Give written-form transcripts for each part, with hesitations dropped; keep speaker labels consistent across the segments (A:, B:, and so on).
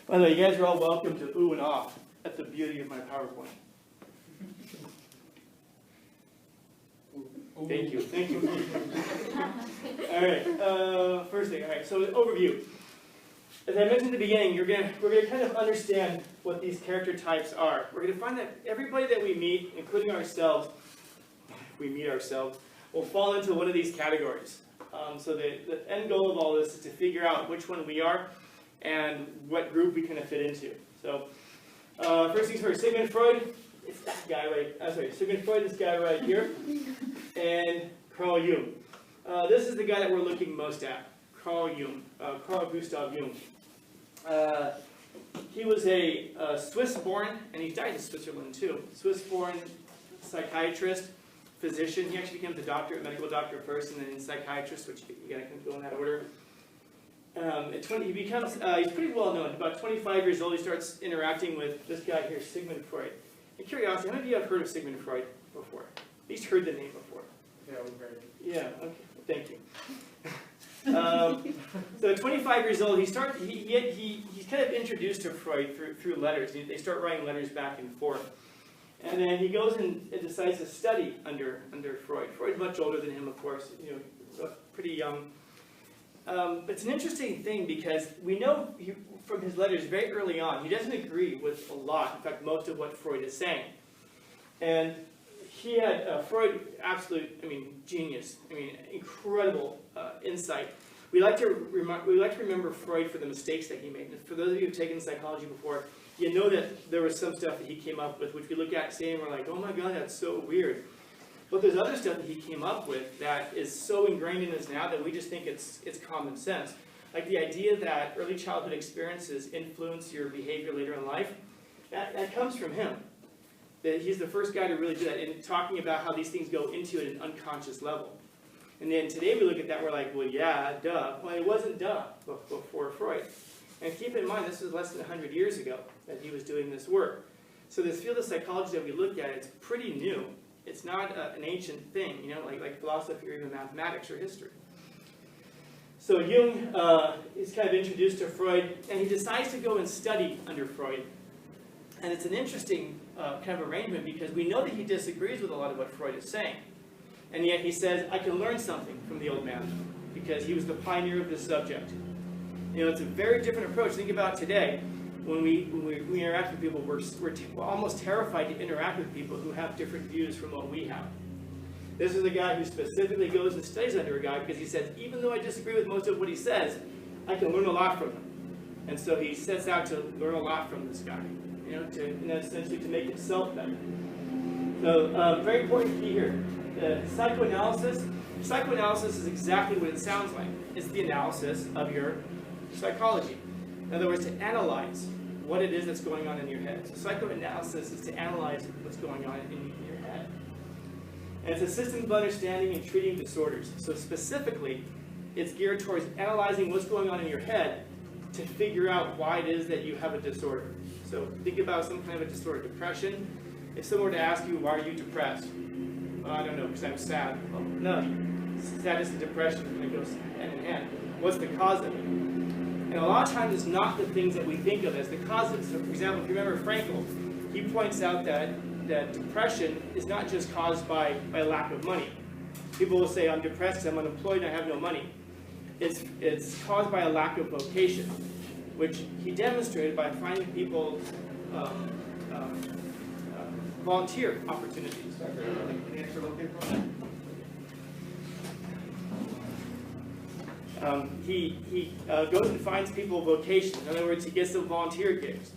A: By the way, you guys are all welcome to ooh and ah at the beauty of my PowerPoint. Thank you. Thank you. All right. First thing. All right. So overview. As I mentioned at the beginning, we're going to kind of understand what these character types are. We're going to find that everybody that we meet, including ourselves, will fall into one of these categories. So the end goal of all this is to figure out which one we are and what group we kind of fit into. So first things first, Sigmund Freud. It's that guy right. Sigmund Freud, this guy right here, and Carl Jung. This is the guy that we're looking most at, Carl Jung, Carl Gustav Jung. He was a Swiss-born, and he died in Switzerland too. Swiss-born psychiatrist, physician. He actually became a medical doctor first, and then psychiatrist, which you gotta go in that order. He's pretty well known. About 25 years old, he starts interacting with this guy here, Sigmund Freud. In curiosity, how many of you have heard of Sigmund Freud before? At least heard the name before.
B: Yeah, we've heard it.
A: Yeah, okay, thank you. So at 25 years old, he's kind of introduced to Freud through letters. They start writing letters back and forth. And then he goes and decides to study under Freud. Freud's much older than him, of course, pretty young. But it's an interesting thing because we know from his letters very early on, he doesn't agree with a lot, in fact, most of what Freud is saying. And he had, Freud, genius, incredible insight. We like to remember Freud for the mistakes that he made. And for those of you who've taken psychology before, you know that there was some stuff that he came up with, which we look at today and we're like, oh my God, that's so weird. But there's other stuff that he came up with that is so ingrained in us now that we just think it's common sense. Like the idea that early childhood experiences influence your behavior later in life, that comes from him. That he's the first guy to really do that, in talking about how these things go into it at an unconscious level. And then today we look at that and we're like, well, yeah, duh. Well, it wasn't duh before Freud. And keep in mind, this was less than 100 years ago that he was doing this work. So this field of psychology that we look at, it's pretty new. It's not an ancient thing, like philosophy or even mathematics or history. So Jung is kind of introduced to Freud, and he decides to go and study under Freud. And it's an interesting kind of arrangement because we know that he disagrees with a lot of what Freud is saying. And yet he says, I can learn something from the old man because he was the pioneer of this subject. It's a very different approach. Think about today. When we interact with people, we're almost terrified to interact with people who have different views from what we have. This is a guy who specifically goes and studies under a guy because he says, even though I disagree with most of what he says, I can learn a lot from him. And so he sets out to learn a lot from this guy, essentially to make himself better. So very important key here. Psychoanalysis is exactly what it sounds like. It's the analysis of your psychology. In other words, to analyze what it is that's going on in your head. So psychoanalysis is to analyze what's going on in your head. And it's a system of understanding and treating disorders. So specifically, it's geared towards analyzing what's going on in your head to figure out why it is that you have a disorder. So think about some kind of a disorder, depression. If someone were to ask you, why are you depressed? Well, I don't know, because I'm sad. Well, no, sadness and depression, it goes hand in hand. What's the cause of it? And a lot of times it's not the things that we think of as the causes. So for example, if you remember Frankl, he points out that depression is not just caused by lack of money. People will say, I'm depressed, I'm unemployed, I have no money. It's caused by a lack of vocation, which he demonstrated by finding people volunteer opportunities. He goes and finds people vocation. In other words, he gets them volunteer gigs.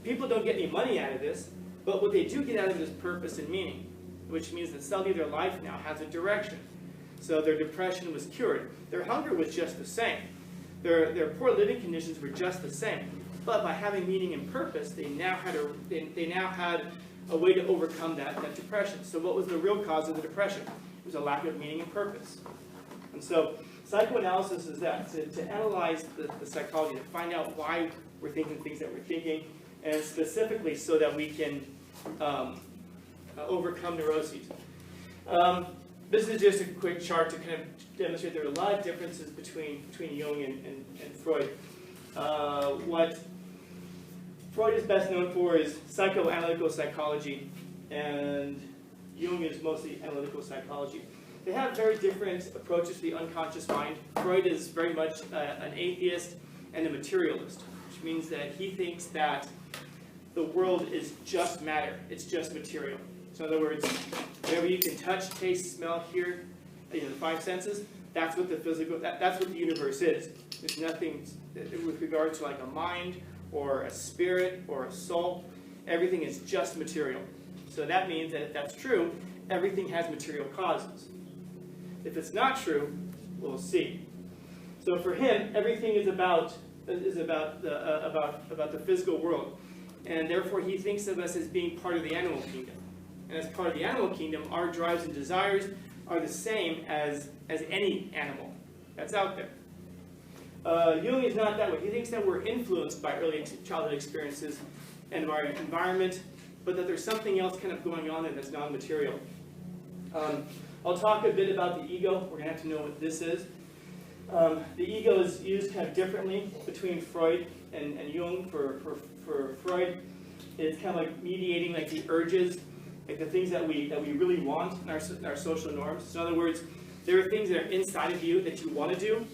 A: People don't get any money out of this, but what they do get out of it is purpose and meaning, which means that suddenly their life now has a direction. So their depression was cured. Their hunger was just the same. Their poor living conditions were just the same. But by having meaning and purpose, they now had a way to overcome that depression. So what was the real cause of the depression? It was a lack of meaning and purpose. And so psychoanalysis is that, to analyze the psychology, to find out why we're thinking things that we're thinking, and specifically so that we can overcome neuroses. This is just a quick chart to kind of demonstrate there are a lot of differences between Jung and Freud. Freud is best known for his psychoanalytical psychology, and Jung is mostly analytical psychology. They have very different approaches to the unconscious mind. Freud is very much an atheist and a materialist, which means that he thinks that the world is just matter. It's just material. So in other words, whatever you can touch, taste, smell, hear, the five senses, that's what the physical, that's what the universe is. There's nothing with regard to like a mind or a spirit or a soul. Everything is just material. So that means that if that's true, everything has material causes. If it's not true, we'll see. So for him, everything is about the physical world, and therefore he thinks of us as being part of the animal kingdom. And as part of the animal kingdom, our drives and desires are the same as any animal that's out there. Jung is not that way. He thinks that we're influenced by early childhood experiences and our environment, but that there's something else kind of going on there that's non-material. I'll talk a bit about the ego. We're going to have to know what this is. The ego is used kind of differently between Freud and Jung. For Freud, it's kind of like mediating like the urges, like the things that we really want in our social norms. So in other words, there are things that are inside of you that you want to do,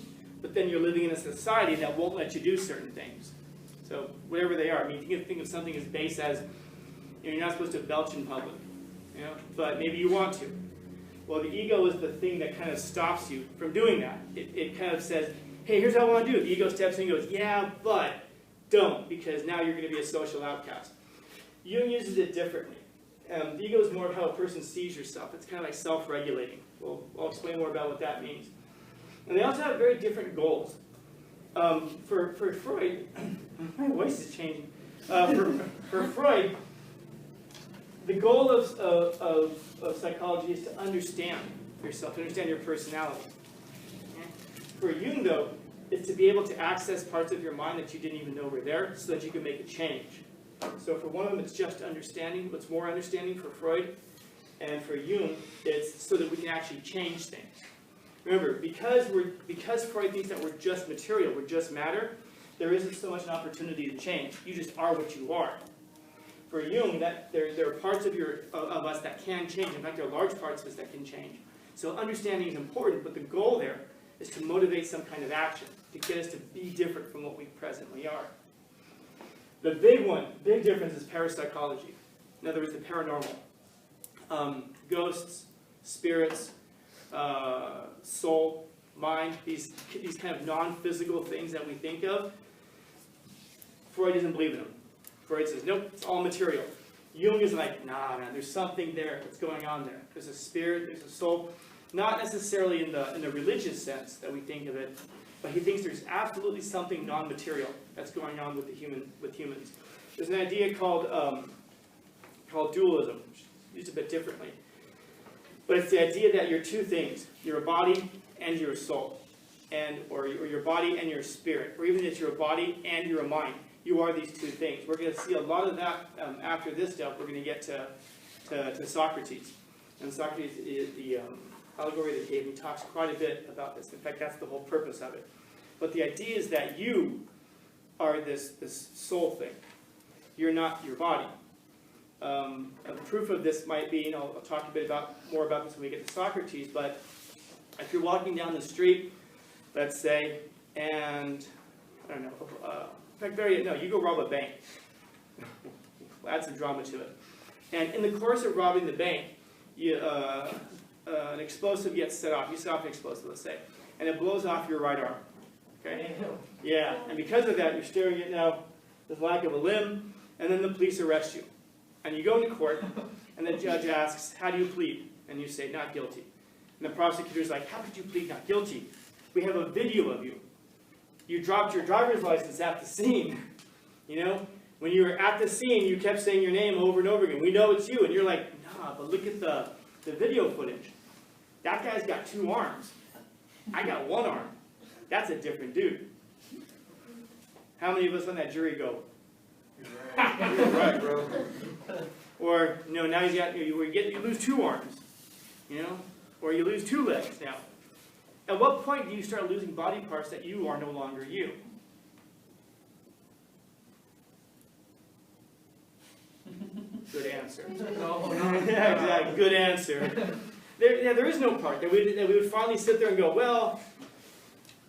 A: but then you're living in a society that won't let you do certain things. So whatever they are, I mean, think of something as base as, you're not supposed to belch in public, but maybe you want to. Well, the ego is the thing that kind of stops you from doing that. It kind of says, hey, here's what I want to do. The ego steps in and goes, yeah, but don't, because now you're going to be a social outcast. Jung uses it differently. The ego is more of how a person sees yourself. It's kind of like self-regulating. Well, I'll explain more about what that means. And they also have very different goals. For Freud, my voice is changing. For Freud, the goal of psychology is to understand yourself, to understand your personality. Okay? For Jung, though, it's to be able to access parts of your mind that you didn't even know were there so that you can make a change. So for one of them, it's just understanding. What's more understanding for Freud? And for Jung, it's so that we can actually change things. Remember, because Freud thinks that we're just material, we're just matter, there isn't so much an opportunity to change. You just are what you are. For Jung, there are parts of us that can change. In fact, there are large parts of us that can change. So understanding is important, but the goal there is to motivate some kind of action, to get us to be different from what we presently are. The big difference is parapsychology. In other words, the paranormal. Ghosts, spirits, soul, mind, these kind of non-physical things that we think of. Freud doesn't believe in them. Freud says, nope, it's all material. Jung is like, nah, man, there's something there that's going on there. There's a spirit, there's a soul. Not necessarily in the religious sense that we think of it, but he thinks there's absolutely something non-material that's going on with humans. There's an idea called dualism, which is used a bit differently. But it's the idea that you're two things. You're a body and you're a soul. Or your body and your spirit. Or even if you're a body and you're a mind. You are these two things. We're going to see a lot of that after this stuff. We're going to get to Socrates. And Socrates, the allegory that he gave me, talks quite a bit about this. In fact, that's the whole purpose of it. But the idea is that you are this soul thing. You're not your body. The proof of this might be, I'll talk a bit more about this when we get to Socrates, but if you're walking down the street, let's say, and, I don't know, in fact, you go rob a bank. Add some drama to it. And in the course of robbing the bank, an explosive gets set off. You set off an explosive, let's say, and it blows off your right arm. Okay? Yeah, and because of that, you're staring at now the lack of a limb, and then the police arrest you. And you go into court, and the judge asks, how do you plead? And you say, not guilty. And the prosecutor's like, how could you plead not guilty? We have a video of you. You dropped your driver's license at the scene. When you were at the scene, you kept saying your name over and over again. We know it's you. And you're like, nah, but look at the video footage. That guy's got 2 arms. I got 1 arm. That's a different dude. How many of us on that jury go, you're right, bro. Or, now you lose 2 arms. Or you lose 2 legs now. At what point do you start losing body parts that you are no longer you? Good answer.
B: No,
A: Yeah, exactly. Good answer. There is no part that we would finally sit there and go, well,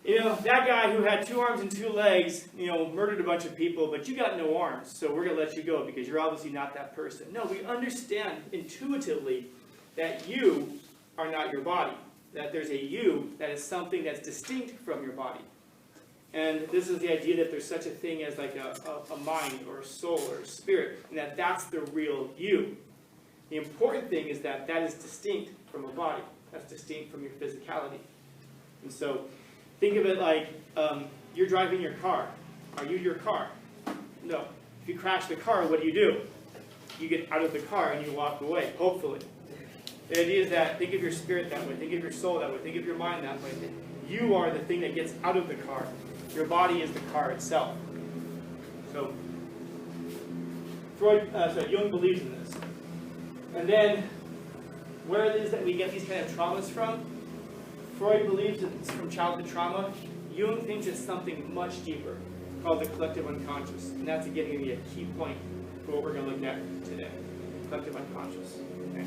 A: that guy who had 2 arms and 2 legs, murdered a bunch of people, but you got no arms, so we're going to let you go because you're obviously not that person. No, we understand intuitively that you are not your body, that there's a you that is something that's distinct from your body. And this is the idea that there's such a thing as like a mind or a soul or a spirit, and that's the real you. The important thing is that is distinct from a body. That's distinct from your physicality. And so think of it like you're driving your car. Are you your car? No. If you crash the car, what do? You get out of the car and you walk away, hopefully. The idea is that think of your spirit that way, think of your soul that way, think of your mind that way. You are the thing that gets out of the car. Your body is the car itself. So Jung believes in this. And then where it is that we get these kind of traumas from, Freud believes it's from childhood trauma. Jung thinks it's something much deeper, called the collective unconscious. And that's, again, going to be a key point for what we're going to look at today. Collective unconscious. Okay.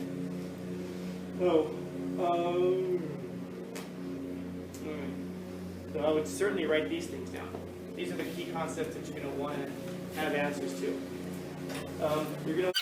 A: So I would certainly write these things down. These are the key concepts that you're going to want to have answers to. You're going to